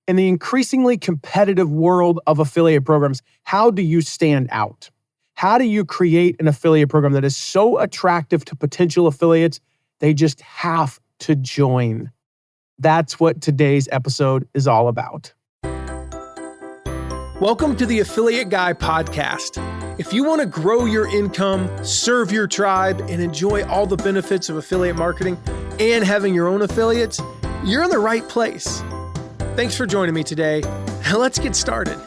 In the increasingly competitive world of affiliate programs, how do you stand out? How do you create an affiliate program that is so attractive to potential affiliates, they just have to join? That's what today's episode is all about. Welcome to the Affiliate Guy podcast. If you want to grow your income, serve your tribe, and enjoy all the benefits of affiliate marketing and having your own affiliates, you're in the right place. Thanks for joining me today. Let's get started.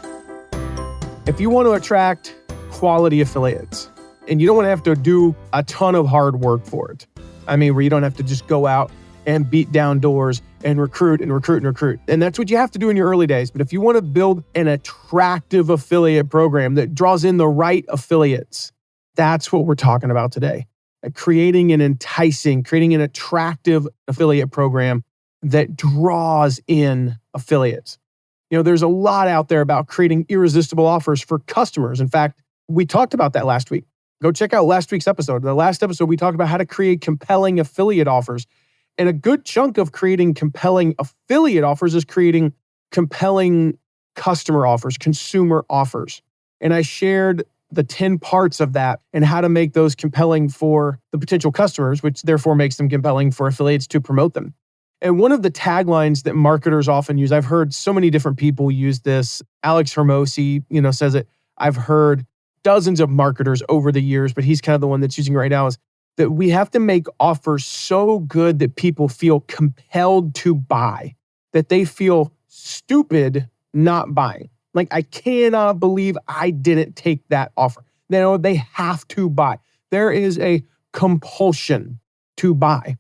If you want to attract quality affiliates, and you don't want to have to do a ton of hard work for it, where you don't have to just go out and beat down doors and recruit. And that's what you have to do in your early days. But if you want to build an attractive affiliate program that draws in the right affiliates, that's what we're talking about today. Creating an attractive affiliate program that draws in affiliates. There's a lot out there about creating irresistible offers for customers. In fact, we talked about that last week. Go check out last week's episode. The last episode, we talked about how to create compelling affiliate offers. And a good chunk of creating compelling affiliate offers is creating compelling customer offers, consumer offers. And I shared the 10 parts of that and how to make those compelling for the potential customers, which therefore makes them compelling for affiliates to promote them. And one of the taglines that marketers often use, I've heard so many different people use this. Alex Hormozi, says it. I've heard dozens of marketers over the years, but he's kind of the one that's using it right now, is that we have to make offers so good that people feel compelled to buy, that they feel stupid not buying. Like, I cannot believe I didn't take that offer. They have to buy. There is a compulsion to buy.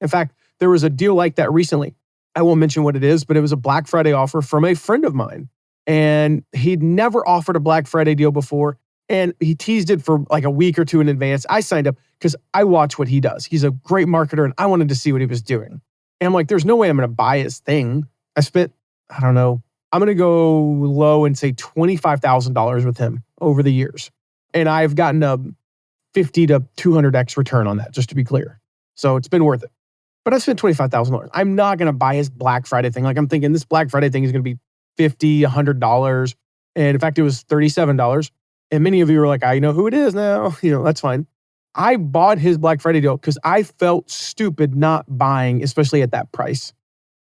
In fact, there was a deal like that recently. I won't mention what it is, but it was a Black Friday offer from a friend of mine. And he'd never offered a Black Friday deal before. And he teased it for like a week or two in advance. I signed up because I watch what he does. He's a great marketer and I wanted to see what he was doing. And I'm like, there's no way I'm going to buy his thing. I spent, I'm going to go low and say $25,000 with him over the years. And I've gotten a 50 to 200x return on that, just to be clear. So it's been worth it. But I spent $25,000. I'm not going to buy his Black Friday thing. Like, I'm thinking this Black Friday thing is going to be $50, $100. And in fact, it was $37. And many of you are like, I know who it is now. That's fine. I bought his Black Friday deal because I felt stupid not buying, especially at that price.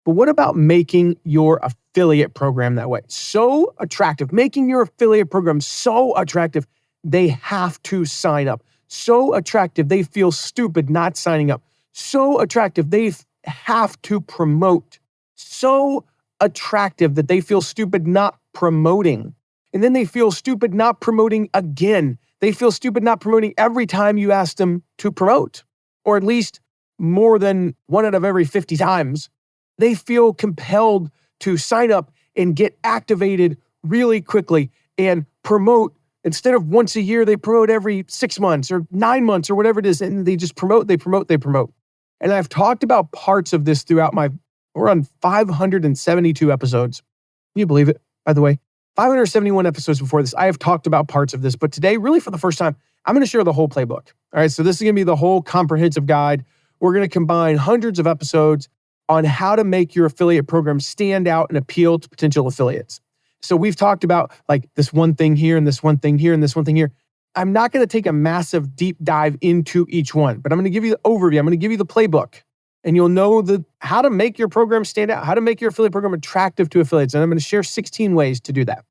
But what about making your affiliate program that way? So attractive, making your affiliate program so attractive, they have to sign up. So attractive, they feel stupid not signing up. So attractive, they have to promote. So attractive that they feel stupid not promoting. And then they feel stupid not promoting again. They feel stupid not promoting every time you ask them to promote, or at least more than 1 out of every 50 times. They feel compelled to sign up and get activated really quickly and promote. Instead of once a year, they promote every 6 months or 9 months or whatever it is. And they just promote. And I've talked about parts of this throughout we're on 572 episodes. Can you believe it, by the way? 571 episodes before this, I have talked about parts of this, but today, really for the first time, I'm going to share the whole playbook. All right, so this is going to be the whole comprehensive guide. We're going to combine hundreds of episodes on how to make your affiliate program stand out and appeal to potential affiliates. So we've talked about like this one thing here and this one thing here and this one thing here. I'm not going to take a massive deep dive into each one, but I'm going to give you the overview. I'm going to give you the playbook. And you'll know how to make your program stand out, how to make your affiliate program attractive to affiliates. And I'm going to share 16 ways to do that.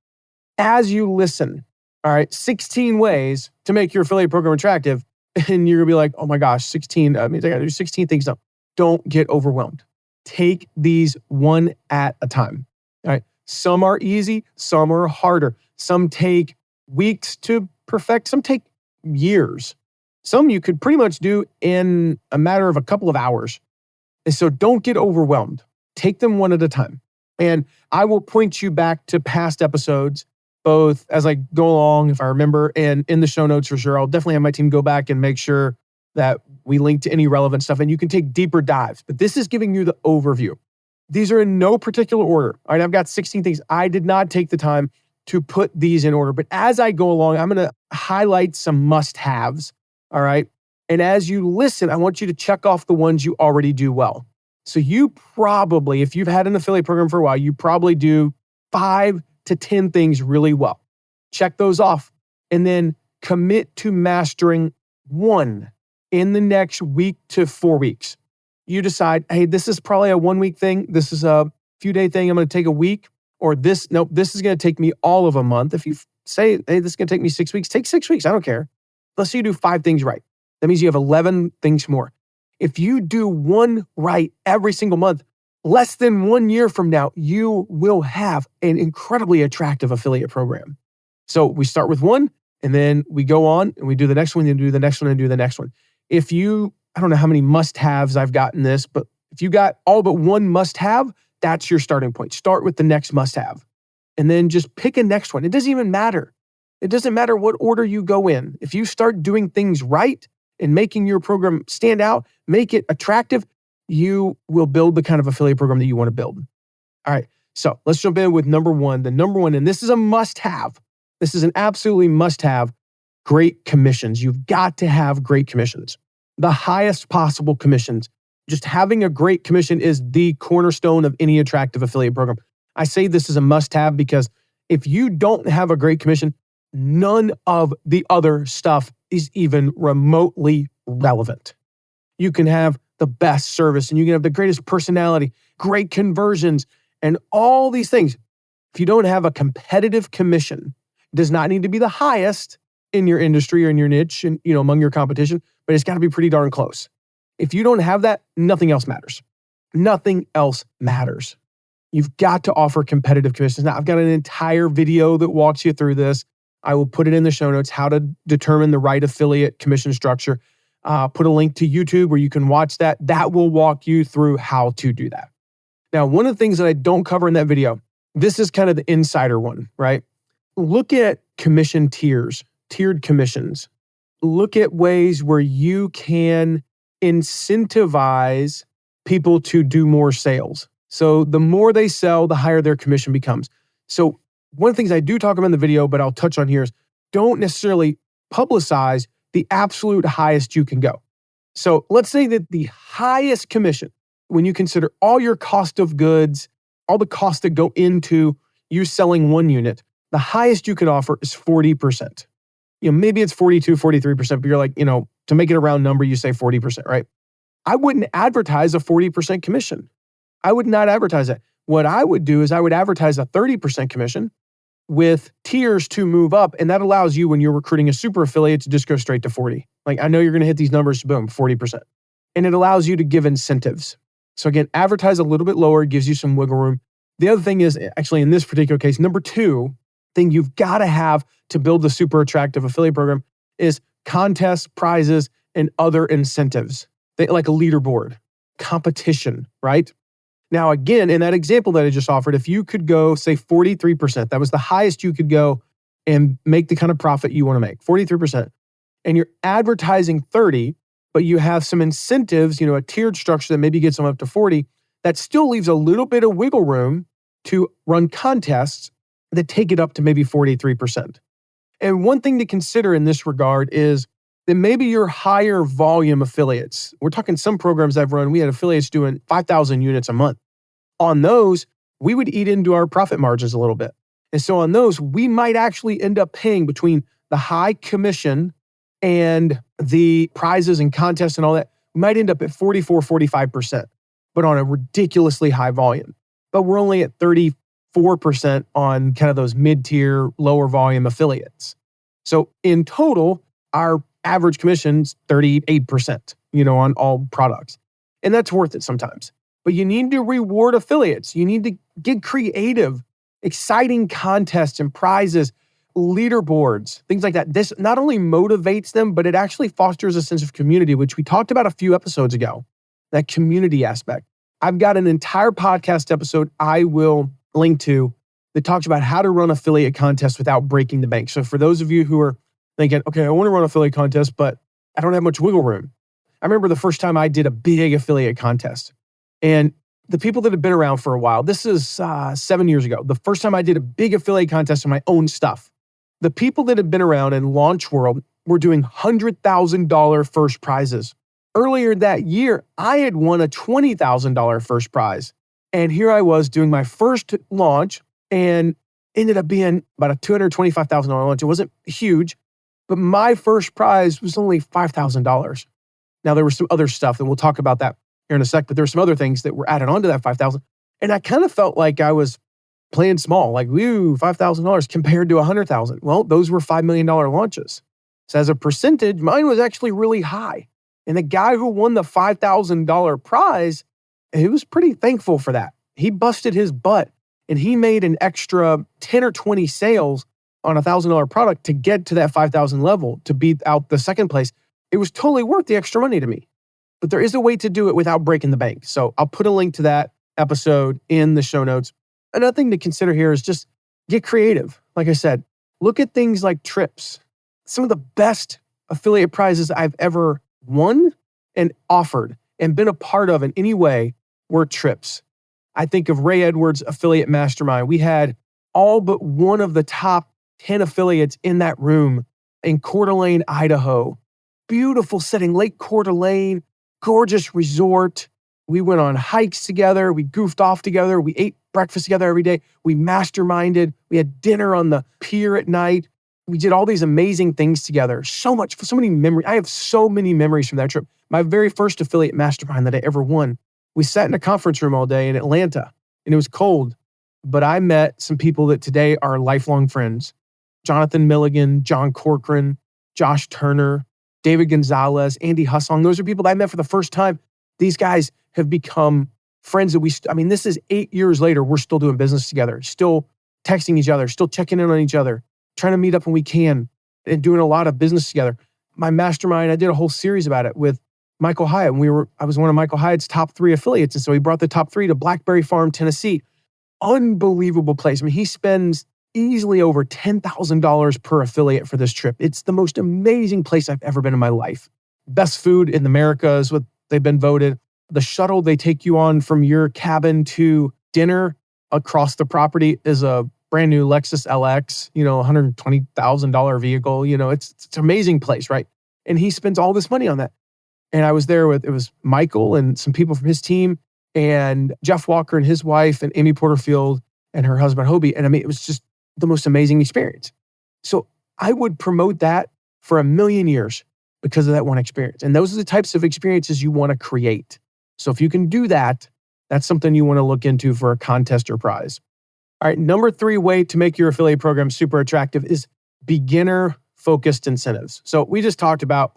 As you listen, all right, 16 ways to make your affiliate program attractive. And you're going to be like, oh my gosh, 16, that means I got to do 16 things now. Don't get overwhelmed. Take these one at a time. All right. Some are easy, some are harder. Some take weeks to perfect, some take years. Some you could pretty much do in a matter of a couple of hours. And so don't get overwhelmed. Take them one at a time. And I will point you back to past episodes, both as I go along, if I remember, and in the show notes for sure. I'll definitely have my team go back and make sure that we link to any relevant stuff and you can take deeper dives. But this is giving you the overview. These are in no particular order. All right, I've got 16 things. I did not take the time to put these in order. But as I go along, I'm going to highlight some must-haves. All right. And as you listen, I want you to check off the ones you already do well. So you probably, if you've had an affiliate program for a while, you probably do 5 to 10 things really well. Check those off and then commit to mastering one in the next week to 4 weeks. You decide, hey, this is probably a 1 week thing. This is a few day thing. I'm going to take a week, or this is going to take me all of a month. If you say, hey, this is going to take me 6 weeks, take 6 weeks. I don't care. Let's say you do 5 things right. That means you have 11 things more. If you do one right every single month, less than 1 year from now, you will have an incredibly attractive affiliate program. So we start with one, and then we go on and we do the next one, and do the next one, and do the next one. If you, I don't know how many must-haves I've gotten this, but if you got all but one must-have, that's your starting point. Start with the next must-have, and then just pick a next one. It doesn't even matter. It doesn't matter what order you go in. If you start doing things right and making your program stand out, make it attractive, you will build the kind of affiliate program that you want to build. All right, so let's jump in with number one. The number one, and this is a must-have. This is an absolutely must-have, great commissions. You've got to have great commissions. The highest possible commissions. Just having a great commission is the cornerstone of any attractive affiliate program. I say this is a must-have because if you don't have a great commission, none of the other stuff is even remotely relevant. You can have the best service and you can have the greatest personality, great conversions, and all these things. If you don't have a competitive commission, it does not need to be the highest in your industry or in your niche and among your competition, but it's got to be pretty darn close. If you don't have that, nothing else matters. Nothing else matters. You've got to offer competitive commissions. Now, I've got an entire video that walks you through this. I will put it in the show notes, how to determine the right affiliate commission structure. Put a link to YouTube where you can watch that. That will walk you through how to do that. Now, one of the things that I don't cover in that video, this is kind of the insider one, right? Look at commission tiers, tiered commissions. Look at ways where you can incentivize people to do more sales. So the more they sell, the higher their commission becomes. So one of the things I do talk about in the video, but I'll touch on here is don't necessarily publicize the absolute highest you can go. So let's say that the highest commission, when you consider all your cost of goods, all the costs that go into you selling one unit, the highest you could offer is 40%. Maybe it's 42, 43%, but you're like, to make it a round number, you say 40%, right? I wouldn't advertise a 40% commission. I would not advertise that. What I would do is I would advertise a 30% commission with tiers to move up. And that allows you, when you're recruiting a super affiliate, to just go straight to 40. Like, I know you're going to hit these numbers, boom, 40%. And it allows you to give incentives. So again, advertise a little bit lower, gives you some wiggle room. The other thing is, actually in this particular case, number two thing you've got to have to build the super attractive affiliate program is contests, prizes, and other incentives. Like a leaderboard, competition, right? Now, again, in that example that I just offered, if you could go, say 43%, that was the highest you could go and make the kind of profit you want to make, 43%, and you're advertising 30, but you have some incentives, a tiered structure that maybe gets them up to 40, that still leaves a little bit of wiggle room to run contests that take it up to maybe 43%. And one thing to consider in this regard is that maybe your higher volume affiliates, we're talking some programs I've run, we had affiliates doing 5,000 units a month. On those, we would eat into our profit margins a little bit. And so on those, we might actually end up paying between the high commission and the prizes and contests and all that, we might end up at 44, 45%, but on a ridiculously high volume. But we're only at 34% on kind of those mid-tier, lower volume affiliates. So in total, our average commission's 38%, on all products. And that's worth it sometimes. But you need to reward affiliates. You need to get creative, exciting contests and prizes, leaderboards, things like that. This not only motivates them, but it actually fosters a sense of community, which we talked about a few episodes ago, that community aspect. I've got an entire podcast episode I will link to that talks about how to run affiliate contests without breaking the bank. So for those of you who are thinking, okay, I want to run affiliate contest, but I don't have much wiggle room. I remember the first time I did a big affiliate contest, and the people that have been around for a while, this is 7 years ago, the first time I did a big affiliate contest on my own stuff. The people that have been around in launch world were doing $100,000 first prizes. Earlier that year, I had won a $20,000 first prize. And here I was doing my first launch and ended up being about a $225,000 launch. It wasn't huge, but my first prize was only $5,000. Now, there was some other stuff, and we'll talk about that here in a sec, but there were some other things that were added onto that $5,000. And I kind of felt like I was playing small, like, woo, $5,000 compared to $100,000. Well, those were $5 million launches. So as a percentage, mine was actually really high. And the guy who won the $5,000 prize, he was pretty thankful for that. He busted his butt and he made an extra 10 or 20 sales on a $1,000 product to get to that 5,000 level to beat out the second place. It was totally worth the extra money to me. But there is a way to do it without breaking the bank. So I'll put a link to that episode in the show notes. Another thing to consider here is just get creative. Like I said, look at things like trips. Some of the best affiliate prizes I've ever won and offered and been a part of in any way were trips. I think of Ray Edwards' Affiliate Mastermind. We had all but one of the top 10 affiliates in that room in Coeur d'Alene, Idaho. Beautiful setting, Lake Coeur d'Alene, gorgeous resort. We went on hikes together. We goofed off together. We ate breakfast together every day. We masterminded. We had dinner on the pier at night. We did all these amazing things together. So many memories. I have so many memories from that trip. My very first affiliate mastermind that I ever won. We sat in a conference room all day in Atlanta, and it was cold. But I met some people that today are lifelong friends. Jonathan Milligan, John Corcoran, Josh Turner, David Gonzalez, Andy Hussong. Those are people that I met for the first time. These guys have become friends that this is 8 years later. We're still doing business together, still texting each other, still checking in on each other, trying to meet up when we can, and doing a lot of business together. My mastermind, I did a whole series about it with Michael Hyatt. I was one of Michael Hyatt's top 3 affiliates. And so he brought the top 3 to Blackberry Farm, Tennessee. Unbelievable place. He spends easily over $10,000 per affiliate for this trip. It's the most amazing place I've ever been in my life. Best food in America is what they've been voted. The shuttle they take you on from your cabin to dinner across the property is a brand new Lexus LX, $120,000 vehicle. It's an amazing place, right? And he spends all this money on that. And I was there it was Michael and some people from his team and Jeff Walker and his wife and Amy Porterfield and her husband, Hobie. And it was just the most amazing experience. So I would promote that for 1,000,000 years because of that one experience. And those are the types of experiences you want to create. So if you can do that, that's something you want to look into for a contest or prize. All right, number 3 way to make your affiliate program super attractive is beginner-focused incentives. So we just talked about,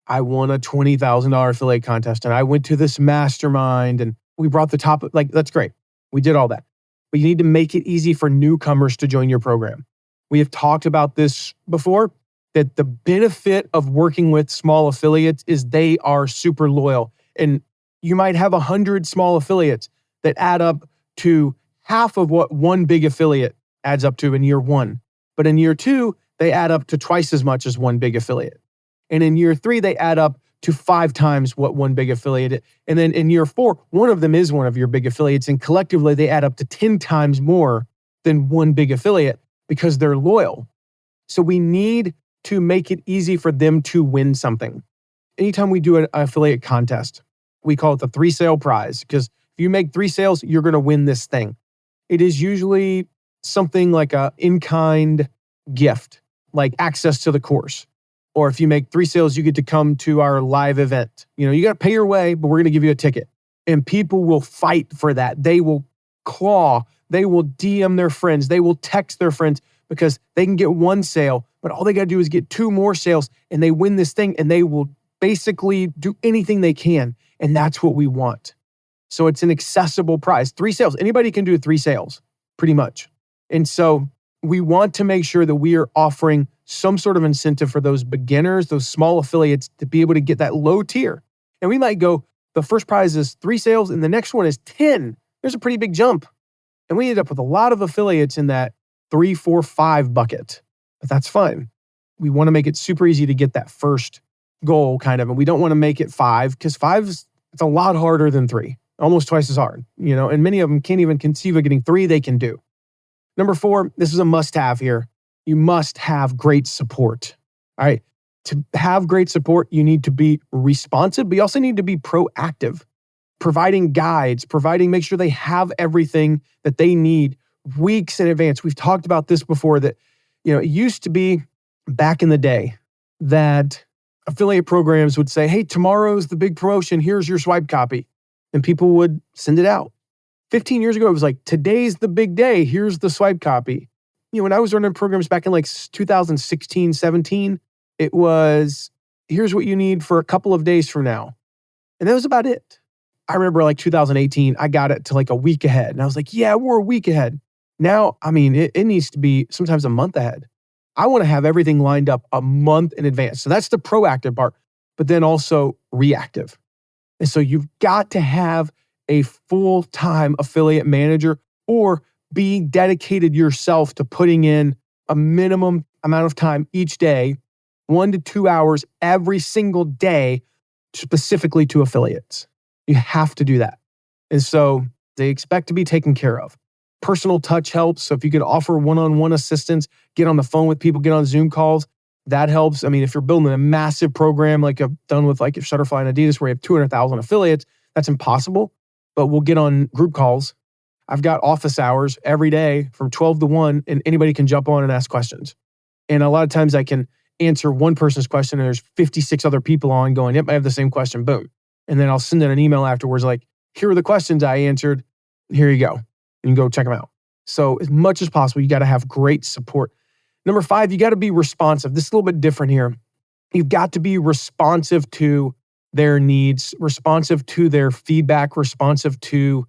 I won a $20,000 affiliate contest and I went to this mastermind and we brought the top, that's great. We did all that. But you need to make it easy for newcomers to join your program. We have talked about this before, that the benefit of working with small affiliates is they are super loyal. And you might have 100 small affiliates that add up to half of what one big affiliate adds up to in year 1. But in year 2, they add up to twice as much as one big affiliate. And in year 3, they add up to 5 times what one big affiliate is. And then in year 4, one of them is one of your big affiliates. And collectively, they add up to 10 times more than one big affiliate because they're loyal. So we need to make it easy for them to win something. Anytime we do an affiliate contest, we call it the 3-sale prize, because if you make 3 sales, you're going to win this thing. It is usually something like an in-kind gift, like access to the course. Or if you make 3 sales, you get to come to our live event. You got to pay your way, but we're going to give you a ticket. And people will fight for that. They will claw. They will DM their friends. They will text their friends because they can get 1 sale, but all they got to do is get 2 more sales and they win this thing and they will basically do anything they can. And that's what we want. So it's an accessible prize. 3 sales. Anybody can do 3 sales, pretty much. And so we want to make sure that we are offering some sort of incentive for those beginners, those small affiliates, to be able to get that low tier. And we might go, the first prize is 3 sales and the next one is 10. There's a pretty big jump. And we end up with a lot of affiliates in that 3, 4, 5 bucket. But that's fine. We want to make it super easy to get that first goal kind of. And we don't want to make it 5 because 5 it's a lot harder than 3. Almost twice as hard, and many of them can't even conceive of getting 3 they can do. Number 4, this is a must-have here. You must have great support. All right. To have great support, you need to be responsive, but you also need to be proactive, providing guides, make sure they have everything that they need weeks in advance. We've talked about this before that, it used to be back in the day that affiliate programs would say, hey, tomorrow's the big promotion. Here's your swipe copy. And people would send it out. 15 years ago, it was like, today's the big day. Here's the swipe copy. When I was running programs back in like 2016, 17, it was, here's what you need for a couple of days from now. And that was about it. I remember like 2018, I got it to like a week ahead. And I was like, yeah, we're a week ahead. Now, it needs to be sometimes a month ahead. I want to have everything lined up a month in advance. So that's the proactive part, but then also reactive. And so you've got to have a full-time affiliate manager or be dedicated yourself to putting in a minimum amount of time each day, 1 to 2 hours every single day, specifically to affiliates. You have to do that. And so they expect to be taken care of. Personal touch helps. So if you can offer one-on-one assistance, get on the phone with people, get on Zoom calls, that helps. If you're building a massive program like I've done with like Shutterfly and Adidas where you have 200,000 affiliates, that's impossible. But we'll get on group calls. I've got office hours every day from 12 to 1, and anybody can jump on and ask questions. And a lot of times I can answer one person's question and there's 56 other people on going, yep, I have the same question, boom. And then I'll send in an email afterwards like, here are the questions I answered. Here you go. And you can go check them out. So as much as possible, you got to have great support. Number 5, you got to be responsive. This is a little bit different here. You've got to be responsive to their needs, responsive to their feedback, responsive to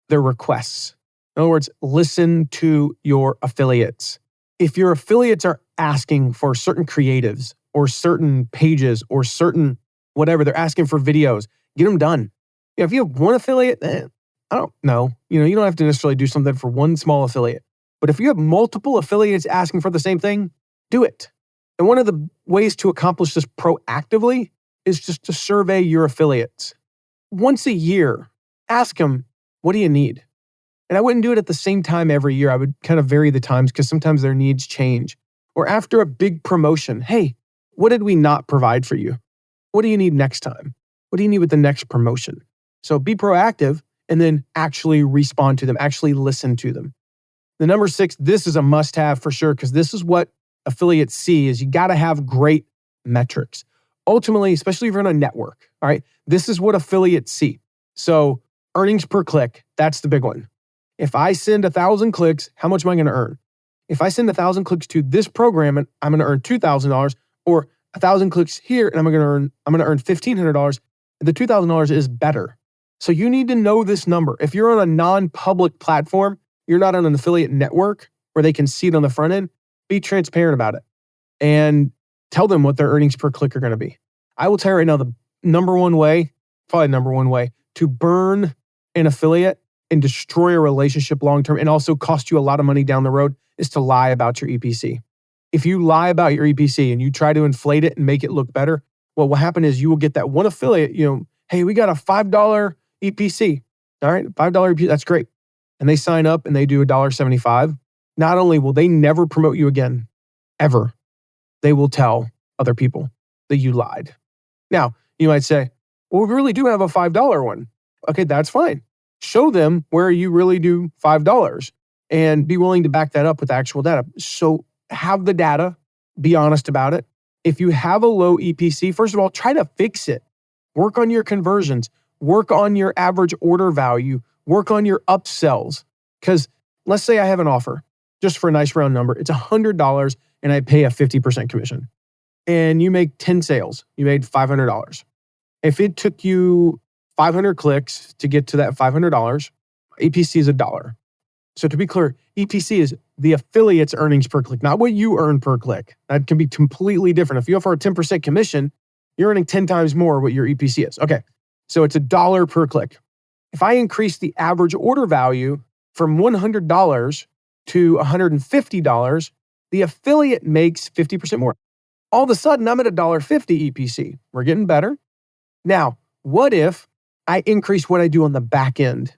their requests. In other words, listen to your affiliates. If your affiliates are asking for certain creatives or certain pages or certain whatever, they're asking for videos, get them done. If you have one affiliate, I don't know. You don't have to necessarily do something for one small affiliate. But if you have multiple affiliates asking for the same thing, do it. And one of the ways to accomplish this proactively is just to survey your affiliates. Once a year, ask them, what do you need? And I wouldn't do it at the same time every year. I would kind of vary the times because sometimes their needs change. Or after a big promotion, hey, what did we not provide for you? What do you need next time? What do you need with the next promotion? So be proactive and then actually respond to them, actually listen to them. The number 6, this is a must-have for sure because this is what affiliates see is you got to have great metrics. Ultimately, especially if you're in a network, all right, this is what affiliates see. So earnings per click, that's the big one. If I send 1,000 clicks, how much am I going to earn? If I send 1,000 clicks to this program, and I'm going to earn $2,000, or 1,000 clicks here, and I'm going to earn $1,500, the $2,000 is better. So you need to know this number. If you're on a non-public platform, you're not on an affiliate network where they can see it on the front end, be transparent about it and tell them what their earnings per click are going to be. I will tell you right now, the number one way to burn an affiliate and destroy a relationship long-term and also cost you a lot of money down the road is to lie about your EPC. If you lie about your EPC and you try to inflate it and make it look better, what will happen is you will get that one affiliate, hey, we got a $5 EPC. All right, $5 EPC, that's great. And they sign up and they do $1.75. Not only will they never promote you again, ever, they will tell other people that you lied. Now, you might say, well, we really do have a $5 one. Okay, that's fine. Show them where you really do $5 and be willing to back that up with actual data. So have the data, be honest about it. If you have a low EPC, first of all, try to fix it. Work on your conversions. Work on your average order value. Work on your upsells. Because let's say I have an offer, just for a nice round number, it's $100 and I pay a 50% commission. And you make 10 sales, you made $500. If it took you 500 clicks to get to that $500, EPC is $1. So to be clear, EPC is the affiliate's earnings per click, not what you earn per click. That can be completely different. If you offer a 10% commission, you're earning 10 times more what your EPC is. Okay, so it's $1 per click. If I increase the average order value from $100 to $150, the affiliate makes 50% more. All of a sudden, I'm at $1.50 EPC. We're getting better. Now, what if I increase what I do on the back end,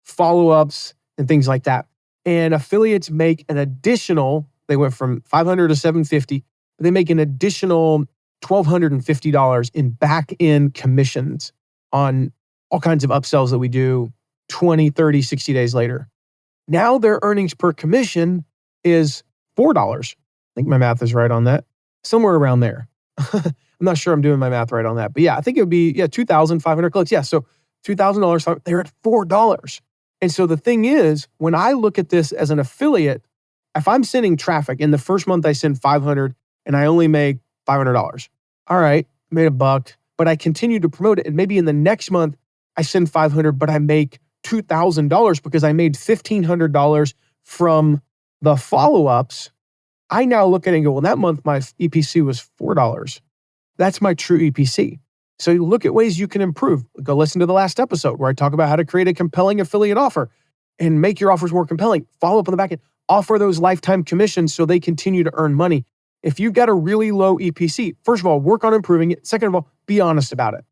follow-ups and things like that, and affiliates make an additional, they went from $500 to $750, but they make an additional $1,250 in back-end commissions on all kinds of upsells that we do 20, 30, 60 days later. Now their earnings per commission is $4. I think my math is right on that. Somewhere around there. I'm not sure I'm doing my math right on that. But yeah, I think it would be 2,500 clicks. Yeah, so $2,000, they're at $4. And so the thing is, when I look at this as an affiliate, if I'm sending traffic, in the first month I send 500 and I only make $500. All right, made $1, but I continue to promote it. And maybe in the next month I send 500, but I make $2,000 because I made $1,500 from the follow-ups. I now look at it and go, well, that month my EPC was $4. That's my true EPC. So you look at ways you can improve. Go listen to the last episode where I talk about how to create a compelling affiliate offer and make your offers more compelling. Follow up on the back end. Offer those lifetime commissions so they continue to earn money. If you've got a really low EPC, first of all, work on improving it. Second of all, be honest about it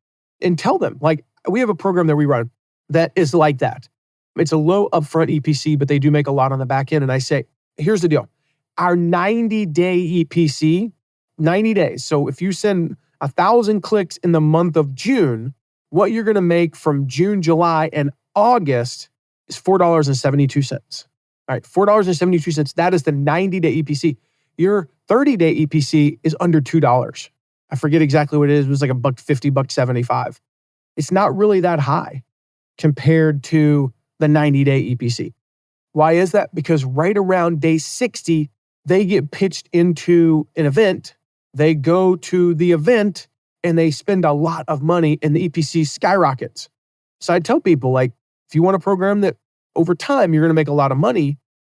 and tell them. Like, we have a program that we run that is like that. It's a low upfront EPC, but they do make a lot on the back end. And I say, here's the deal. Our 90-day EPC, 90 days. So if you send 1,000 clicks in the month of June, what you're going to make from June, July, and August is $4.72. All right, $4.72. That is the 90-day EPC. Your 30-day EPC is under $2. I forget exactly what it is. It was like $1.50, $1.75. It's not really that high compared to the 90-day EPC. Why is that? Because right around day 60, they get pitched into an event. They go to the event and they spend a lot of money and the EPC skyrockets. So I tell people, like, if you want a program that over time you're going to make a lot of money,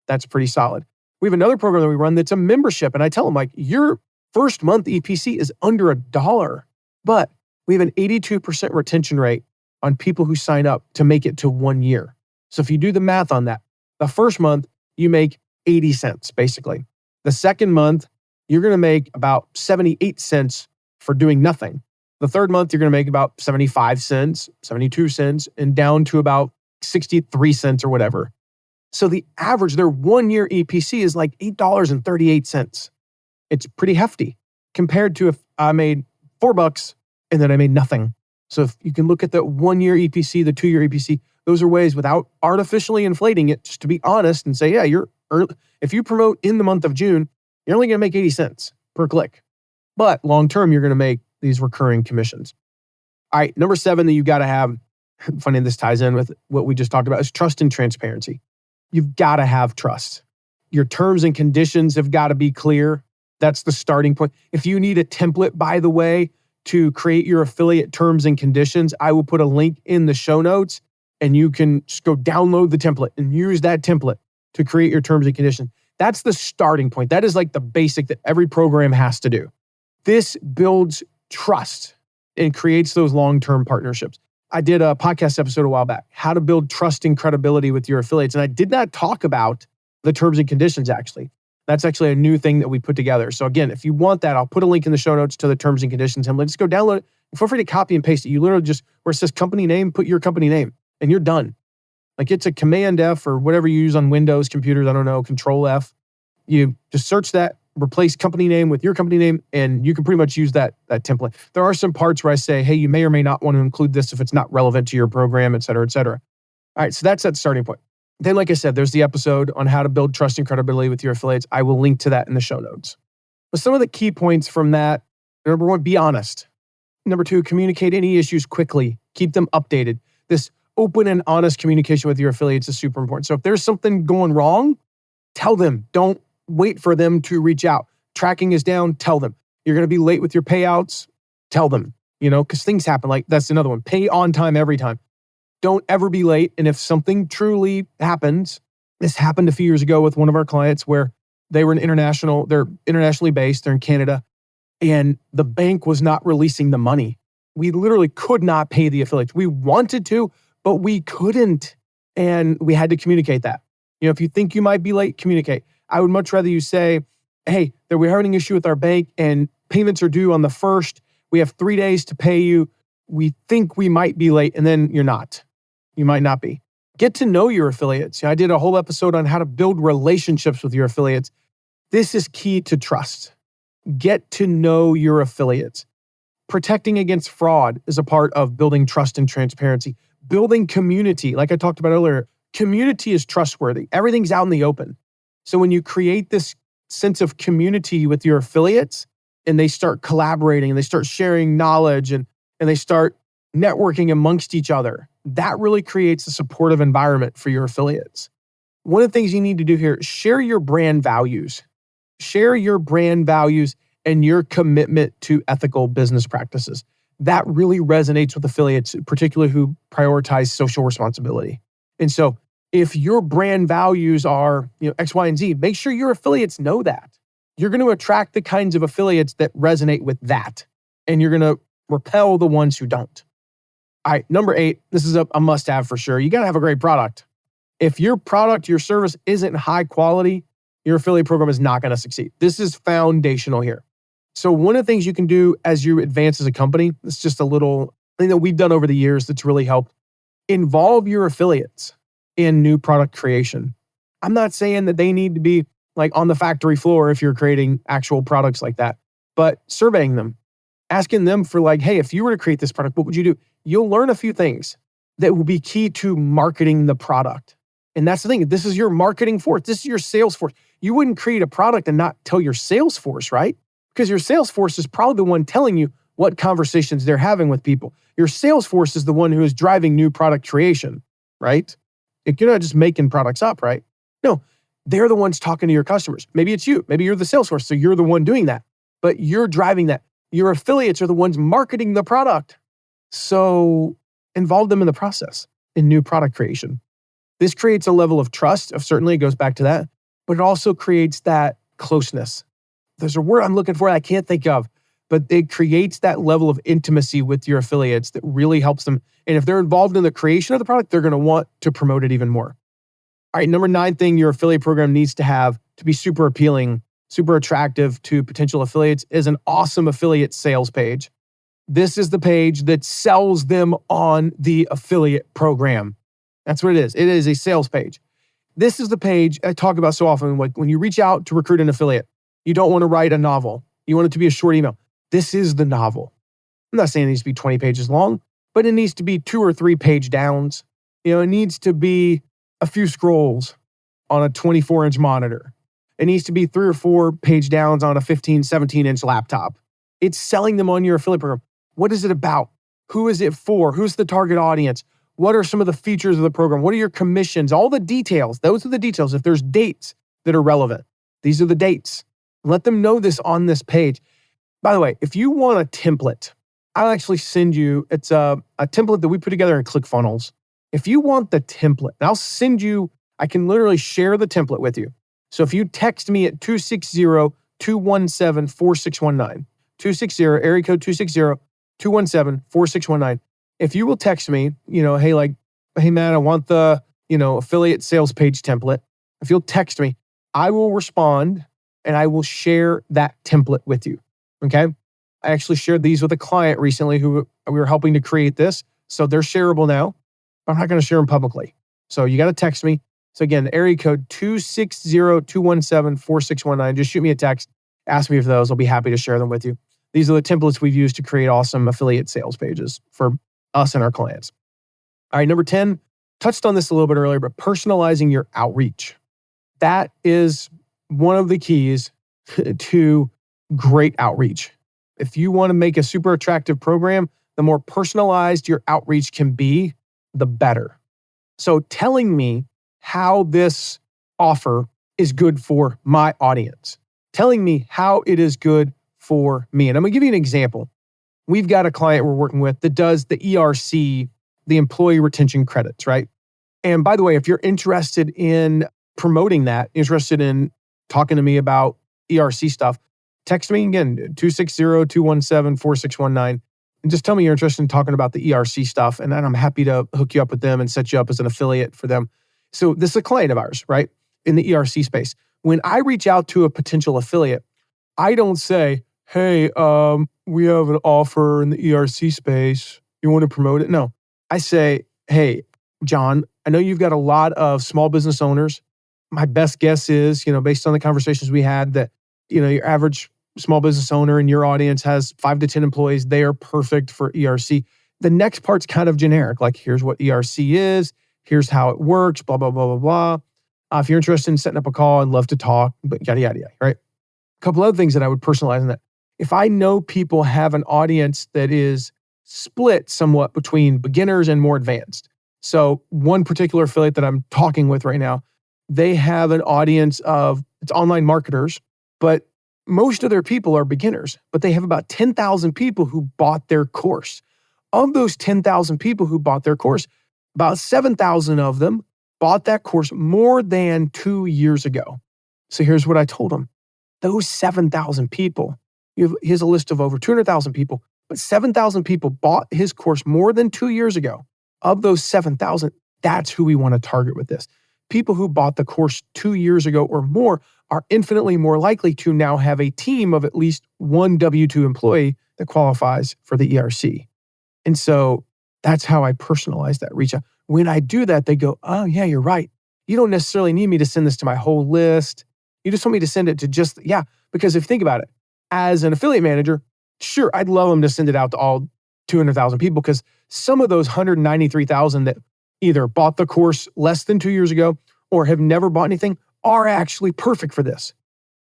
that's pretty solid. We have another program that we run that's a membership. And I tell them, like, your first month EPC is under $1, but we have an 82% retention rate on people who sign up to make it to 1 year. So if you do the math on that, the first month you make 80 cents, basically. The second month, you're going to make about 78 cents for doing nothing. The third month, you're going to make about 75 cents, 72 cents, and down to about 63 cents or whatever. So the average, their 1 year EPC is like $8.38. It's pretty hefty compared to if I made $4 and then I made nothing. So if you can look at the 1 year EPC, the 2 year EPC, those are ways without artificially inflating it, just to be honest and say, yeah, you're early. If you promote in the month of June, you're only going to make 80 cents per click. But long term, you're going to make these recurring commissions. All right, number 7 that you got to have, funny this ties in with what we just talked about, is trust and transparency. You've got to have trust. Your terms and conditions have got to be clear. That's the starting point. If you need a template, by the way, to create your affiliate terms and conditions, I will put a link in the show notes and you can just go download the template and use that template to create your terms and conditions. That's the starting point. That is like the basic that every program has to do. This builds trust and creates those long-term partnerships. I did a podcast episode a while back, how to build trust and credibility with your affiliates. And I did not talk about the terms and conditions, actually. That's actually a new thing that we put together. So again, if you want that, I'll put a link in the show notes to the terms and conditions template. Just go download it. Feel free to copy and paste it. You literally just, where it says company name, put your company name and you're done. Like, it's a Command F or whatever you use on Windows computers, I don't know, Control F. You just search that, replace company name with your company name, and you can pretty much use that template. There are some parts where I say, hey, you may or may not want to include this if it's not relevant to your program, et cetera, et cetera. All right, so that's that starting point. Then, like I said, there's the episode on how to build trust and credibility with your affiliates. I will link to that in the show notes. But some of the key points from that, number 1, be honest. Number 2, communicate any issues quickly. Keep them updated. This open and honest communication with your affiliates is super important. So if there's something going wrong, tell them. Don't wait for them to reach out. Tracking is down, tell them. You're going to be late with your payouts, tell them, because things happen. Like, that's another one. Pay on time every time. Don't ever be late. And if something truly happens, this happened a few years ago with one of our clients where they're internationally based, they're in Canada, and the bank was not releasing the money. We literally could not pay the affiliates. We wanted to, but we couldn't. And we had to communicate that. If you think you might be late, communicate. I would much rather you say, hey, we're having an issue with our bank and payments are due on the 1st. We have 3 days to pay you. We think we might be late, and then you're not. You might not be. Get to know your affiliates. I did a whole episode on how to build relationships with your affiliates. This is key to trust. Get to know your affiliates. Protecting against fraud is a part of building trust and transparency. Building community, like I talked about earlier, community is trustworthy. Everything's out in the open. So when you create this sense of community with your affiliates and they start collaborating and they start sharing knowledge and they start networking amongst each other, that really creates a supportive environment for your affiliates. One of the things you need to do here, share your brand values. Share your brand values and your commitment to ethical business practices. That really resonates with affiliates, particularly who prioritize social responsibility. And so if your brand values are, X, Y, and Z, make sure your affiliates know that. You're going to attract the kinds of affiliates that resonate with that, and you're going to repel the ones who don't. All right, number 8, this is a must-have for sure. You got to have a great product. If your product, your service isn't high quality, your affiliate program is not going to succeed. This is foundational here. So one of the things you can do as you advance as a company, it's just a little thing that we've done over the years that's really helped. Involve your affiliates in new product creation. I'm not saying that they need to be like on the factory floor if you're creating actual products like that, but surveying them, asking them for like, hey, if you were to create this product, what would you do? You'll learn a few things that will be key to marketing the product. And that's the thing. This is your marketing force. This is your sales force. You wouldn't create a product and not tell your sales force, right? Because your sales force is probably the one telling you what conversations they're having with people. Your sales force is the one who is driving new product creation, right? You're not just making products up, right? No, they're the ones talking to your customers. Maybe it's you. Maybe you're the sales force, so you're the one doing that. But you're driving that. Your affiliates are the ones marketing the product. So involve them in the process in new product creation. This creates a level of trust. Certainly, it goes back to that. But it also creates that closeness. There's a word I'm looking for I can't think of, but it creates that level of intimacy with your affiliates that really helps them. And if they're involved in the creation of the product, they're going to want to promote it even more. All right, number 9 thing your affiliate program needs to have to be super appealing, super attractive to potential affiliates is an awesome affiliate sales page. This is the page that sells them on the affiliate program. That's what it is. It is a sales page. This is the page I talk about so often. Like when you reach out to recruit an affiliate, you don't want to write a novel. You want it to be a short email. This is the novel. I'm not saying it needs to be 20 pages long, but it needs to be 2 or 3 page downs. It needs to be a few scrolls on a 24-inch monitor. It needs to be 3 or 4 page downs on a 15, 17-inch laptop. It's selling them on your affiliate program. What is it about? Who is it for? Who's the target audience? What are some of the features of the program? What are your commissions? All the details. Those are the details. If there's dates that are relevant, these are the dates. Let them know this on this page. By the way, if you want a template, I'll actually send you, it's a template that we put together in ClickFunnels. If you want the template, I'll send you, I can literally share the template with you. So if you text me at 260-217-4619, 260, area code 260-217-4619. If you will text me, hey man, I want the, affiliate sales page template. If you'll text me, I will respond and I will share that template with you. Okay. I actually shared these with a client recently who we were helping to create this. So they're shareable now. I'm not going to share them publicly. So you got to text me. So again, area code 260-217-4619. Just shoot me a text. Ask me for those. I'll be happy to share them with you. These are the templates we've used to create awesome affiliate sales pages for us and our clients. All right, number 10, touched on this a little bit earlier, but personalizing your outreach. That is one of the keys to great outreach. If you want to make a super attractive program, the more personalized your outreach can be, the better. So telling me how this offer is good for my audience, telling me how it is good for me. And I'm going to give you an example. We've got a client we're working with that does the ERC, the employee retention credits, right? And by the way, if you're interested in promoting that, interested in talking to me about ERC stuff, text me again, 260-217-4619. And just tell me you're interested in talking about the ERC stuff. And then I'm happy to hook you up with them and set you up as an affiliate for them. So this is a client of ours, right? In the ERC space. When I reach out to a potential affiliate, I don't say, hey, we have an offer in the ERC space. You want to promote it? No. I say, hey, John, I know you've got a lot of small business owners. My best guess is, based on the conversations we had, that, your average small business owner in your audience has 5 to 10 employees, they are perfect for ERC. The next part's kind of generic, like here's what ERC is, here's how it works, blah, blah, blah, blah, blah. If you're interested in setting up a call, I'd love to talk, but yada, yada, yada, right? A couple other things that I would personalize in that. If I know people have an audience that is split somewhat between beginners and more advanced. So one particular affiliate that I'm talking with right now, they have an audience of, it's online marketers, but most of their people are beginners, but they have about 10,000 people who bought their course. Of those 10,000 people who bought their course, about 7,000 of them bought that course more than 2 years ago. So here's what I told them. Those 7,000 people, here's a list of over 200,000 people, but 7,000 people bought his course more than 2 years ago. Of those 7,000, that's who we want to target with this. People who bought the course 2 years ago or more are infinitely more likely to now have a team of at least one W-2 employee that qualifies for the ERC. And so that's how I personalize that reach out. When I do that, they go, oh yeah, you're right. You don't necessarily need me to send this to my whole list. You just want me to send it to just, because if you think about it, as an affiliate manager, sure, I'd love them to send it out to all 200,000 people because some of those 193,000 that either bought the course less than 2 years ago or have never bought anything are actually perfect for this.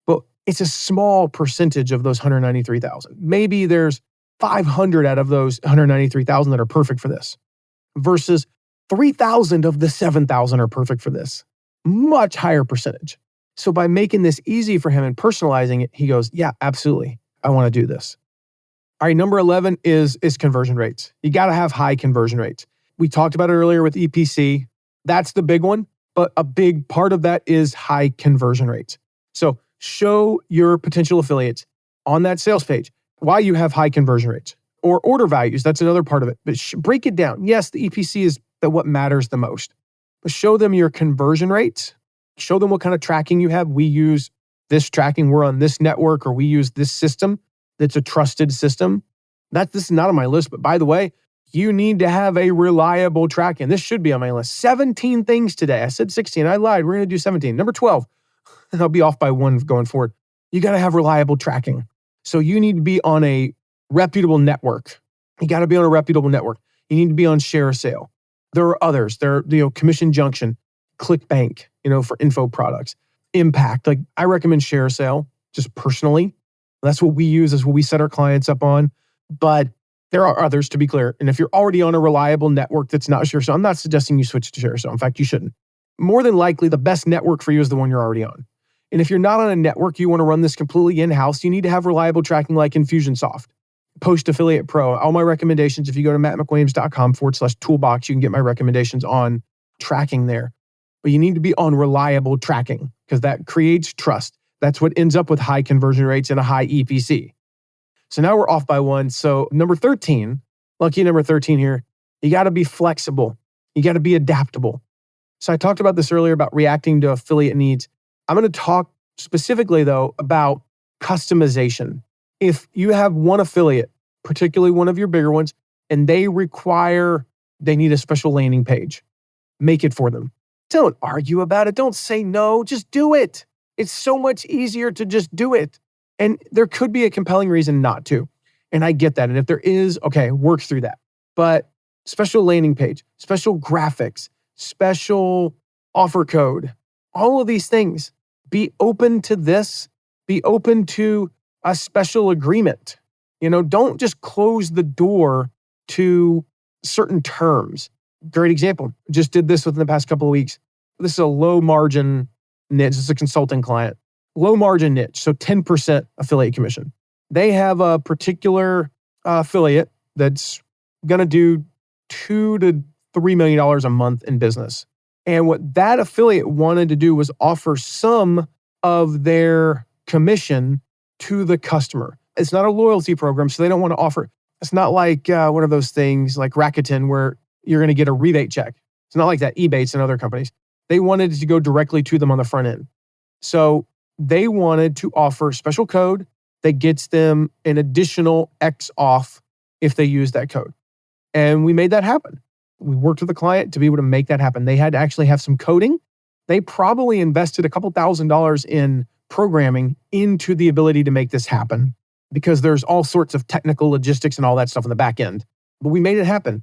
But it's a small percentage of those 193,000. Maybe there's 500 out of those 193,000 that are perfect for this versus 3,000 of the 7,000 are perfect for this. Much higher percentage. So by making this easy for him and personalizing it, he goes, yeah, absolutely. I want to do this. All right, number 11 is conversion rates. You got to have high conversion rates. We talked about it earlier with EPC. That's the big one, but a big part of that is high conversion rates. So show your potential affiliates on that sales page why you have high conversion rates or order values. That's another part of it, but break it down. Yes, the EPC is what matters the most, but show them your conversion rates. Show them what kind of tracking you have. We use this tracking. We're on this network, or we use this system that's a trusted system. This is not on my list, but by the way, you need to have a reliable tracking. This should be on my list. 17 things today. I said 16. I lied. We're going to do 17. Number 12, and I'll be off by one going forward. You got to have reliable tracking. So you need to be on a reputable network. You got to be on a reputable network. You need to be on ShareASale. There are others. There are, Commission Junction, ClickBank, for info products. Impact. Like I recommend ShareASale just personally. That's what we use. That's what we set our clients up on. But there are others, to be clear. And if you're already on a reliable network that's not ShareASale, I'm not suggesting you switch to ShareASale. In fact, you shouldn't. More than likely, the best network for you is the one you're already on. And if you're not on a network, you want to run this completely in-house, you need to have reliable tracking like Infusionsoft, Post Affiliate Pro. All my recommendations, if you go to mattmcwilliams.com/toolbox, you can get my recommendations on tracking there. But you need to be on reliable tracking because that creates trust. That's what ends up with high conversion rates and a high EPC. So now we're off by one. So number 13, lucky number 13 here, you got to be flexible. You got to be adaptable. So I talked about this earlier about reacting to affiliate needs. I'm going to talk specifically, though, about customization. If you have one affiliate, particularly one of your bigger ones, and they need a special landing page, make it for them. Don't argue about it. Don't say no. Just do it. It's so much easier to just do it. And there could be a compelling reason not to. And I get that. And if there is, okay, work through that. But special landing page, special graphics, special offer code, all of these things, be open to this. Be open to a special agreement. Don't just close the door to certain terms. Great example. Just did this within the past couple of weeks. This is a low margin niche. It's a consulting client. Low margin niche, so 10% affiliate commission. They have a particular affiliate that's going to do $2 to $3 million a month in business. And what that affiliate wanted to do was offer some of their commission to the customer. It's not a loyalty program, so they don't want to offer. It's not like one of those things like Rakuten where you're going to get a rebate check. It's not like that, Ebates and other companies. They wanted it to go directly to them on the front end. So they wanted to offer a special code that gets them an additional X off if they use that code. And we made that happen. We worked with the client to be able to make that happen. They had to actually have some coding. They probably invested a couple $1,000s in programming into the ability to make this happen because there's all sorts of technical logistics and all that stuff on the back end. But we made it happen.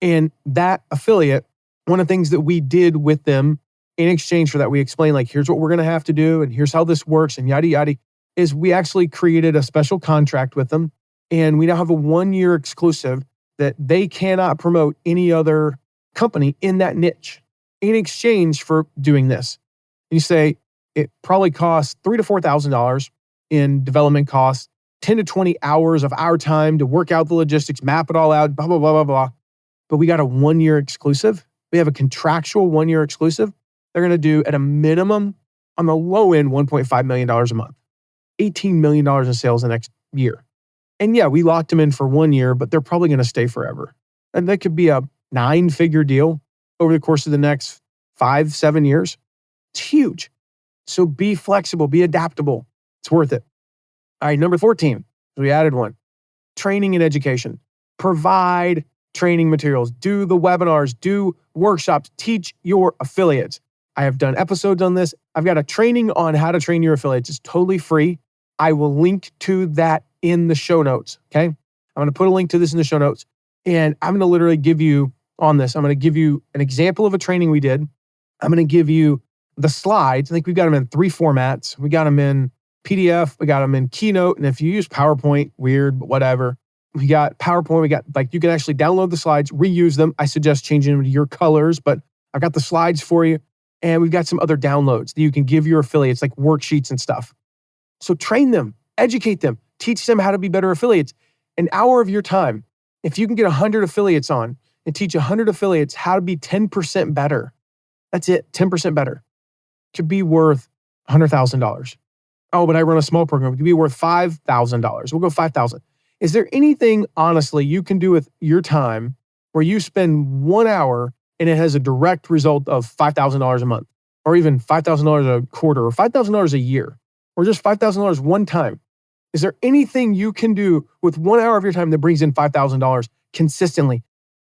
And that affiliate, one of the things that we did with them in exchange for that, we explained like, here's what we're going to have to do and here's how this works and yada, yada, is we actually created a special contract with them. And we now have a 1-year exclusive that they cannot promote any other company in that niche in exchange for doing this. And you say it probably costs $3,000 to $4,000 in development costs, 10 to 20 hours of our time to work out the logistics, map it all out, blah, blah, blah, blah, blah. But we got a 1-year exclusive. We have a contractual 1-year exclusive. They're going to do at a minimum on the low end, $1.5 million a month, $18 million in sales the next year. And yeah, we locked them in for 1 year, but they're probably going to stay forever. And that could be a 9-figure deal over the course of the next 5-7 years. It's huge. So be flexible, be adaptable. It's worth it. All right, number 14, we added one. Training and education. Provide training materials. Do the webinars, do workshops, teach your affiliates. I have done episodes on this. I've got a training on how to train your affiliates. It's totally free. I will link to that in the show notes, okay? I'm going to put a link to this in the show notes. And I'm going to literally give you on this, I'm going to give you an example of a training we did. I'm going to give you the slides. I think we've got them in 3 formats. We got them in PDF. We got them in Keynote. And if you use PowerPoint, weird, but whatever. We got PowerPoint. We got you can actually download the slides, reuse them. I suggest changing them to your colors, but I've got the slides for you. And we've got some other downloads that you can give your affiliates, like worksheets and stuff. So train them, educate them, teach them how to be better affiliates. An hour of your time, if you can get 100 affiliates on and teach 100 affiliates how to be 10% better, that's it, 10% better, could be worth $100,000. Oh, but I run a small program. It could be worth $5,000. We'll go 5,000. Is there anything, honestly, you can do with your time where you spend 1 hour and it has a direct result of $5,000 a month, or even $5,000 a quarter, or $5,000 a year, or just $5,000 one time? Is there anything you can do with 1 hour of your time that brings in $5,000 consistently?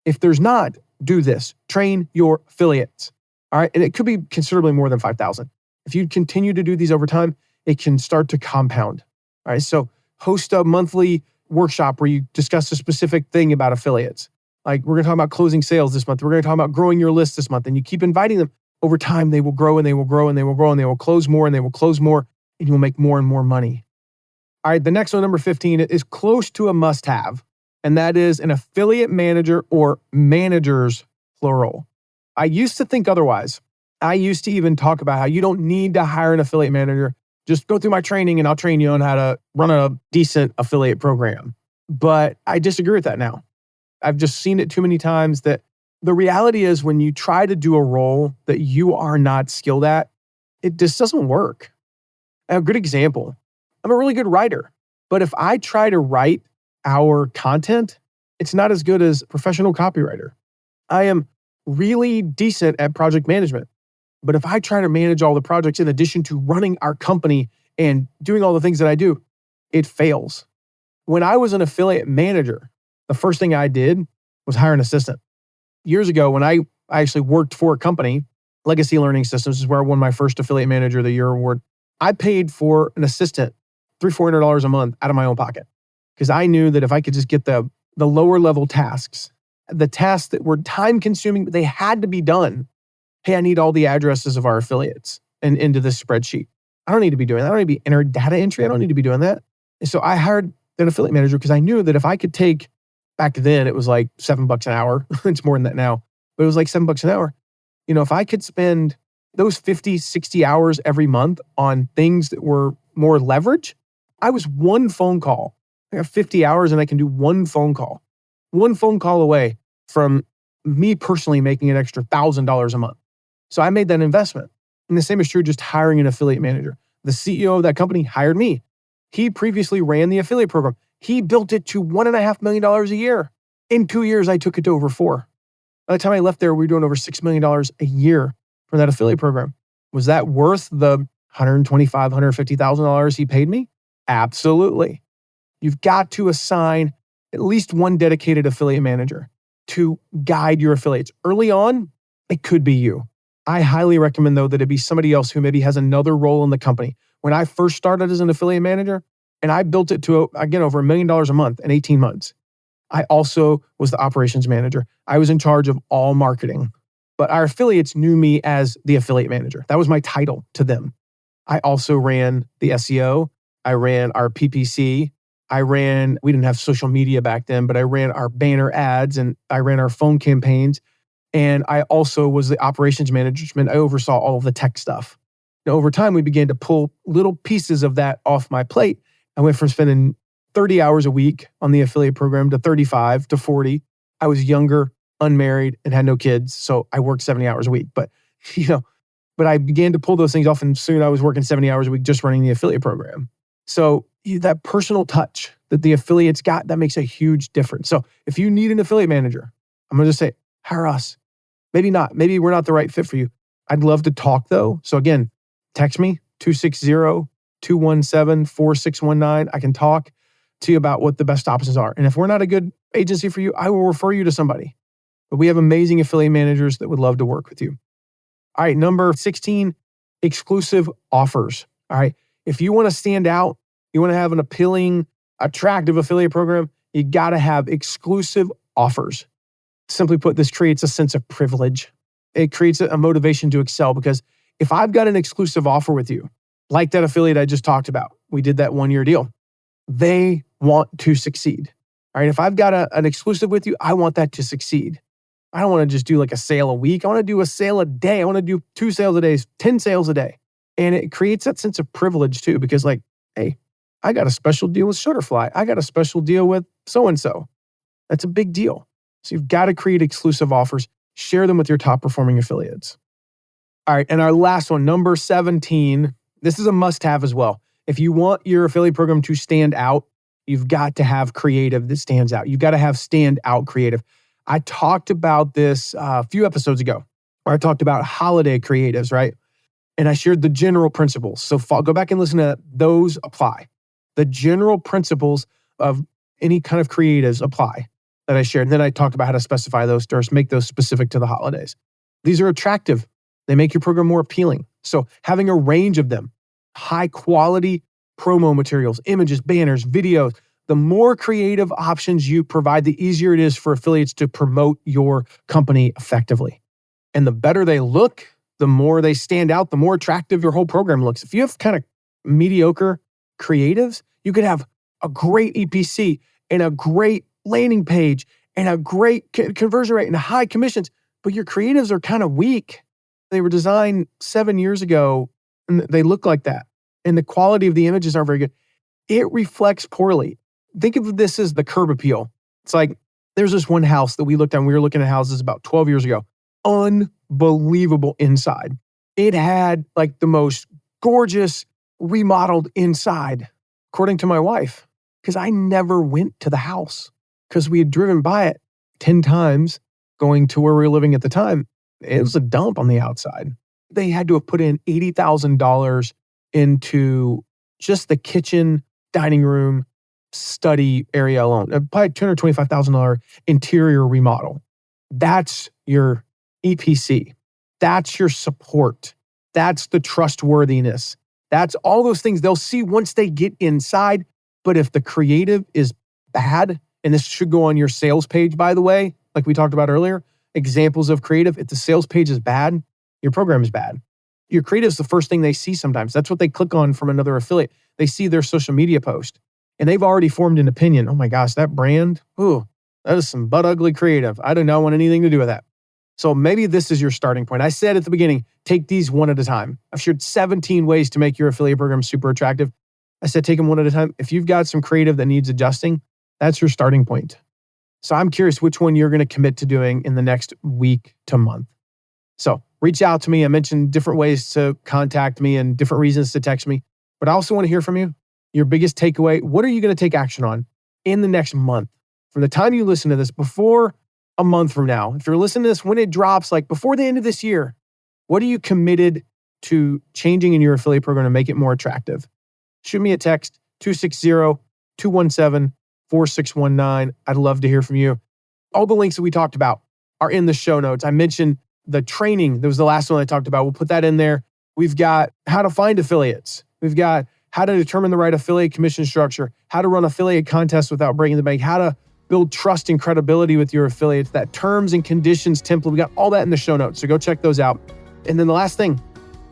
If there's not, do this. Train your affiliates. All right. And it could be considerably more than 5,000. If you continue to do these over time, it can start to compound. All right. So host a monthly workshop where you discuss a specific thing about affiliates. Like we're going to talk about closing sales this month. We're going to talk about growing your list this month. And you keep inviting them. Over time, they will grow and they will grow and they will grow and they will close more and they will close more and you'll make more and more money. All right. The next one, number 15, is close to a must-have. And that is an affiliate manager or managers, plural. I used to think otherwise. I used to even talk about how you don't need to hire an affiliate manager. Just go through my training and I'll train you on how to run a decent affiliate program. But I disagree with that now. I've just seen it too many times that the reality is when you try to do a role that you are not skilled at, it just doesn't work. A good example, I'm a really good writer, but if I try to write our content, it's not as good as a professional copywriter. I am really decent at project management, but if I try to manage all the projects in addition to running our company and doing all the things that I do, it fails. When I was an affiliate manager, the first thing I did was hire an assistant. Years ago, when I actually worked for a company, Legacy Learning Systems is where I won my first Affiliate Manager of the Year award. I paid for an assistant $300-$400 a month out of my own pocket because I knew that if I could just get the lower level tasks, the tasks that were time consuming, but they had to be done. Hey, I need all the addresses of our affiliates and into this spreadsheet. I don't need to be doing that. I don't need to be entering data entry. I don't need to be doing that. And so I hired an affiliate manager because I knew that if I could take, back then it was like $7 an hour. It's more than that now, but it was like $7 an hour. You know, if I could spend those 50, 60 hours every month on things that were more leverage, I was one phone call. I got 50 hours and I can do one phone call away from me personally making an extra $1,000 a month. So I made that investment. And the same is true just hiring an affiliate manager. The CEO of that company hired me. He previously ran the affiliate program. He built it to $1.5 million a year. In 2 years, I took it to over $4 million. By the time I left there, we were doing over $6 million a year for that affiliate program. Was that worth the $125,000, $150,000 he paid me? Absolutely. You've got to assign at least one dedicated affiliate manager to guide your affiliates. Early on, it could be you. I highly recommend, though, that it be somebody else who maybe has another role in the company, when I first started as an affiliate manager, and I built it to, again, over $1 million a month in 18 months. I also was the operations manager. I was in charge of all marketing, but our affiliates knew me as the affiliate manager. That was my title to them. I also ran the SEO. I ran our PPC. We didn't have social media back then, but I ran our banner ads and I ran our phone campaigns. And I also was the operations management. I oversaw all of the tech stuff. Now, over time, we began to pull little pieces of that off my plate. I went from spending 30 hours a week on the affiliate program to 35 to 40. I was younger, unmarried, and had no kids. So I worked 70 hours a week. But I began to pull those things off, and soon I was working 70 hours a week just running the affiliate program. So that personal touch that the affiliates got, that makes a huge difference. So if you need an affiliate manager, I'm going to just say, hire us. Maybe not. Maybe we're not the right fit for you. I'd love to talk though. So again, text me, 260-217-4619. I can talk to you about what the best options are. And if we're not a good agency for you, I will refer you to somebody. But we have amazing affiliate managers that would love to work with you. All right, number 16, exclusive offers. All right, if you want to stand out, you want to have an appealing, attractive affiliate program, you got to have exclusive offers. Simply put, this creates a sense of privilege. It creates a motivation to excel, because if I've got an exclusive offer with you, like that affiliate I just talked about, we did that 1-year deal. They want to succeed. All right, if I've got an exclusive with you, I want that to succeed. I don't want to just do like a sale a week. I want to do a sale a day. I want to do 2 sales a day, 10 sales a day. And it creates that sense of privilege too, because like, hey, I got a special deal with Shutterfly. I got a special deal with so-and-so. That's a big deal. So you've got to create exclusive offers. Share them with your top performing affiliates. All right, and our last one, number 17, this is a must-have as well. If you want your affiliate program to stand out, you've got to have creative that stands out. You've got to have standout creative. I talked about this a few episodes ago, where I talked about holiday creatives, right? And I shared the general principles. So go back and listen to that. Those apply. The general principles of any kind of creatives apply that I shared. And then I talked about how to specify those or make those specific to the holidays. These are attractive. They make your program more appealing. So having a range of them, high quality promo materials, images, banners, videos, the more creative options you provide, the easier it is for affiliates to promote your company effectively. And the better they look, the more they stand out, the more attractive your whole program looks. If you have kind of mediocre creatives, you could have a great EPC and a great landing page and a great conversion rate and high commissions, but your creatives are kind of weak. They were designed 7 years ago and they look like that. And the quality of the images aren't very good. It reflects poorly. Think of this as the curb appeal. It's like, there's this one house that we looked at. We were looking at houses about 12 years ago. Unbelievable inside. It had like the most gorgeous remodeled inside, according to my wife, because I never went to the house because we had driven by it 10 times going to where we were living at the time. It was a dump on the outside. They had to have put in $80,000 into just the kitchen, dining room, study area alone. Probably $225,000 interior remodel. That's your EPC. That's your support. That's the trustworthiness. That's all those things they'll see once they get inside. But if the creative is bad, and this should go on your sales page, by the way, like we talked about earlier, examples of creative, if the sales page is bad, your program is bad. Your creative is the first thing they see sometimes. That's what they click on from another affiliate. They see their social media post and they've already formed an opinion. Oh my gosh, that brand, ooh, that is some butt ugly creative. I do not want anything to do with that. So maybe this is your starting point. I said at the beginning, take these one at a time. I've shared 17 ways to make your affiliate program super attractive. I said, take them one at a time. If you've got some creative that needs adjusting, that's your starting point. So I'm curious which one you're going to commit to doing in the next week to month. So reach out to me. I mentioned different ways to contact me and different reasons to text me, but I also want to hear from you. Your biggest takeaway, what are you going to take action on in the next month? From the time you listen to this, before a month from now, if you're listening to this when it drops, like before the end of this year, what are you committed to changing in your affiliate program to make it more attractive? Shoot me a text, 260-217-4619. I'd love to hear from you. All the links that we talked about are in the show notes. I mentioned the training. That was the last one I talked about. We'll put that in there. We've got how to find affiliates. We've got how to determine the right affiliate commission structure, how to run affiliate contests without breaking the bank, how to build trust and credibility with your affiliates, that terms and conditions template. We got all that in the show notes, so go check those out. And then the last thing,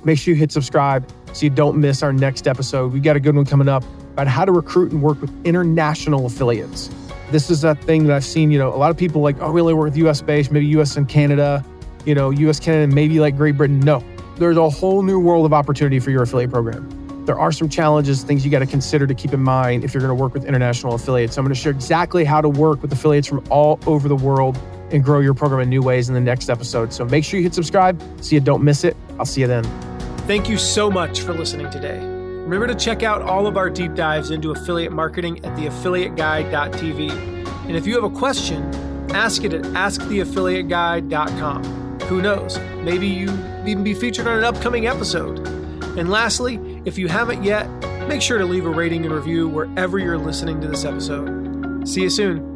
make sure you hit subscribe so you don't miss our next episode. We got a good one coming up about how to recruit and work with international affiliates. This is a thing that I've seen, a lot of people like, oh, we only work with US based, maybe US and Canada, US, Canada, maybe like Great Britain. No, there's a whole new world of opportunity for your affiliate program. There are some challenges, things you got to consider to keep in mind if you're going to work with international affiliates. So I'm going to share exactly how to work with affiliates from all over the world and grow your program in new ways in the next episode. So make sure you hit subscribe so you don't miss it. I'll see you then. Thank you so much for listening today. Remember to check out all of our deep dives into affiliate marketing at theaffiliateguy.tv. And if you have a question, ask it at asktheaffiliateguy.com. Who knows? Maybe you even be featured on an upcoming episode. And lastly, if you haven't yet, make sure to leave a rating and review wherever you're listening to this episode. See you soon.